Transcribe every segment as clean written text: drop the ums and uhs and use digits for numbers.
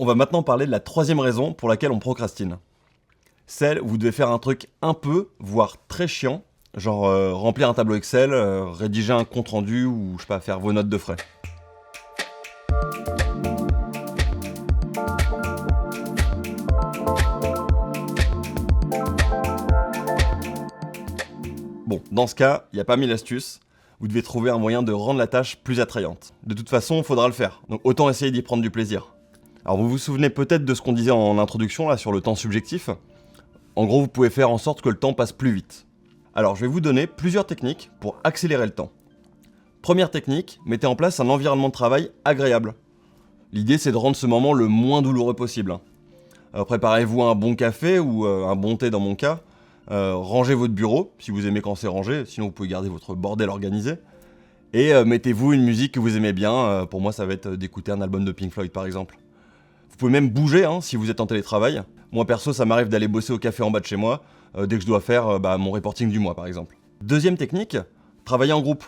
On va maintenant parler de la troisième raison pour laquelle on procrastine. Celle où vous devez faire un truc un peu, voire très chiant, genre remplir un tableau Excel, rédiger un compte rendu ou je sais pas, faire vos notes de frais. Bon, dans ce cas, il n'y a pas mille astuces. Vous devez trouver un moyen de rendre la tâche plus attrayante. De toute façon, il faudra le faire, donc autant essayer d'y prendre du plaisir. Alors vous vous souvenez peut-être de ce qu'on disait en introduction là sur le temps subjectif. En gros, vous pouvez faire en sorte que le temps passe plus vite. Alors je vais vous donner plusieurs techniques pour accélérer le temps. Première technique, mettez en place un environnement de travail agréable. L'idée c'est de rendre ce moment le moins douloureux possible. Préparez-vous un bon café ou un bon thé dans mon cas. Rangez votre bureau, si vous aimez quand c'est rangé, sinon vous pouvez garder votre bordel organisé. Et mettez-vous une musique que vous aimez bien, pour moi ça va être d'écouter un album de Pink Floyd par exemple. Vous pouvez même bouger si vous êtes en télétravail. Moi perso ça m'arrive d'aller bosser au café en bas de chez moi, dès que je dois faire mon reporting du mois par exemple. Deuxième technique, travailler en groupe.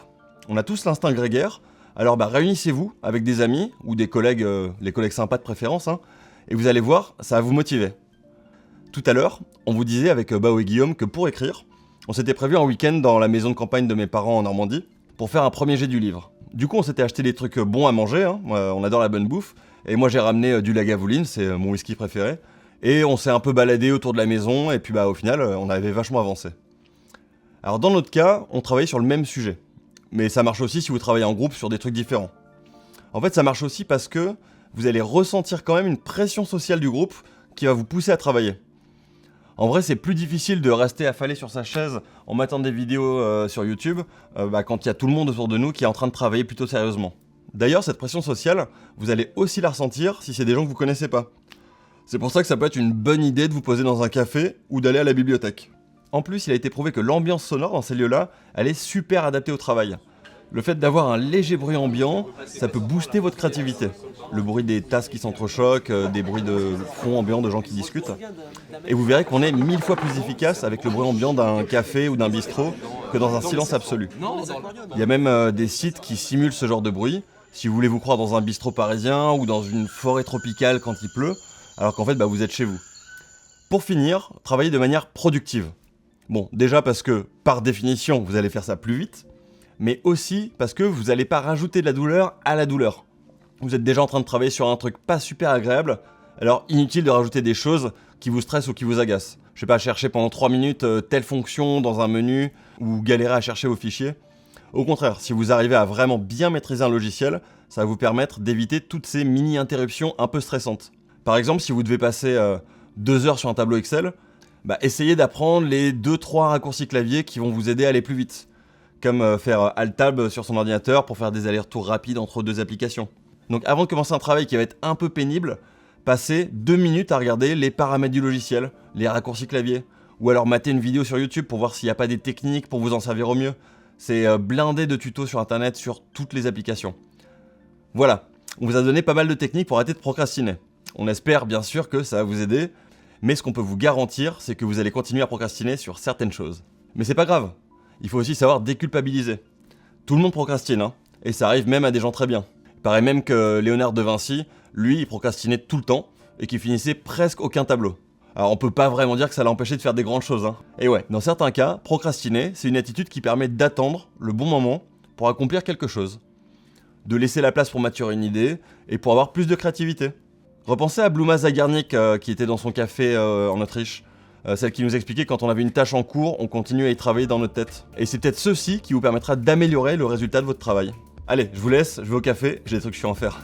On a tous l'instinct grégaire, alors réunissez-vous avec des amis ou des collègues, les collègues sympas de préférence, et vous allez voir, ça va vous motiver. Tout à l'heure, on vous disait avec Bao et Guillaume que pour écrire, on s'était prévu un week-end dans la maison de campagne de mes parents en Normandie pour faire un premier jet du livre. Du coup, on s'était acheté des trucs bons à manger, on adore la bonne bouffe, et moi j'ai ramené du Lagavulin, c'est mon whisky préféré, et on s'est un peu baladé autour de la maison, et puis au final, on avait vachement avancé. Alors dans notre cas, on travaillait sur le même sujet, mais ça marche aussi si vous travaillez en groupe sur des trucs différents. En fait, ça marche aussi parce que vous allez ressentir quand même une pression sociale du groupe qui va vous pousser à travailler. En vrai, c'est plus difficile de rester affalé sur sa chaise en matant des vidéos sur YouTube quand il y a tout le monde autour de nous qui est en train de travailler plutôt sérieusement. D'ailleurs, cette pression sociale, vous allez aussi la ressentir si c'est des gens que vous connaissez pas. C'est pour ça que ça peut être une bonne idée de vous poser dans un café ou d'aller à la bibliothèque. En plus, il a été prouvé que l'ambiance sonore dans ces lieux-là, elle est super adaptée au travail. Le fait d'avoir un léger bruit ambiant, ça peut booster votre créativité. Le bruit des tasses qui s'entrechoquent, des bruits de fond ambiant de gens qui discutent. Et vous verrez qu'on est 1000 fois plus efficace avec le bruit ambiant d'un café ou d'un bistrot que dans un silence absolu. Il y a même des sites qui simulent ce genre de bruit, si vous voulez vous croire dans un bistrot parisien ou dans une forêt tropicale quand il pleut, alors qu'en fait vous êtes chez vous. Pour finir, travaillez de manière productive. Bon, déjà parce que, par définition, vous allez faire ça plus vite, mais aussi parce que vous n'allez pas rajouter de la douleur à la douleur. Vous êtes déjà en train de travailler sur un truc pas super agréable, alors inutile de rajouter des choses qui vous stressent ou qui vous agacent. Je sais pas, chercher pendant 3 minutes telle fonction dans un menu, ou galérer à chercher vos fichiers. Au contraire, si vous arrivez à vraiment bien maîtriser un logiciel, ça va vous permettre d'éviter toutes ces mini-interruptions un peu stressantes. Par exemple, si vous devez passer 2 heures sur un tableau Excel, essayez d'apprendre les 2-3 raccourcis clavier qui vont vous aider à aller plus vite. Comme faire Alt-Tab sur son ordinateur pour faire des allers-retours rapides entre 2 applications. Donc avant de commencer un travail qui va être un peu pénible, passez 2 minutes à regarder les paramètres du logiciel, les raccourcis clavier, ou alors mater une vidéo sur YouTube pour voir s'il n'y a pas des techniques pour vous en servir au mieux. C'est blindé de tutos sur internet sur toutes les applications. Voilà, on vous a donné pas mal de techniques pour arrêter de procrastiner. On espère bien sûr que ça va vous aider, mais ce qu'on peut vous garantir, c'est que vous allez continuer à procrastiner sur certaines choses. Mais c'est pas grave. Il faut aussi savoir déculpabiliser. Tout le monde procrastine, et ça arrive même à des gens très bien. Il paraît même que Léonard de Vinci, lui, il procrastinait tout le temps, et qu'il finissait presque aucun tableau. Alors on peut pas vraiment dire que ça l'a empêché de faire des grandes choses. Et ouais, dans certains cas, procrastiner, c'est une attitude qui permet d'attendre le bon moment pour accomplir quelque chose. De laisser la place pour maturer une idée, et pour avoir plus de créativité. Repensez à Bluma Zagarnik, qui était dans son café en Autriche. Celle qui nous expliquait que quand on avait une tâche en cours, on continue à y travailler dans notre tête. Et c'est peut-être ceci qui vous permettra d'améliorer le résultat de votre travail. Allez, je vous laisse, je vais au café, j'ai des trucs chiants à faire.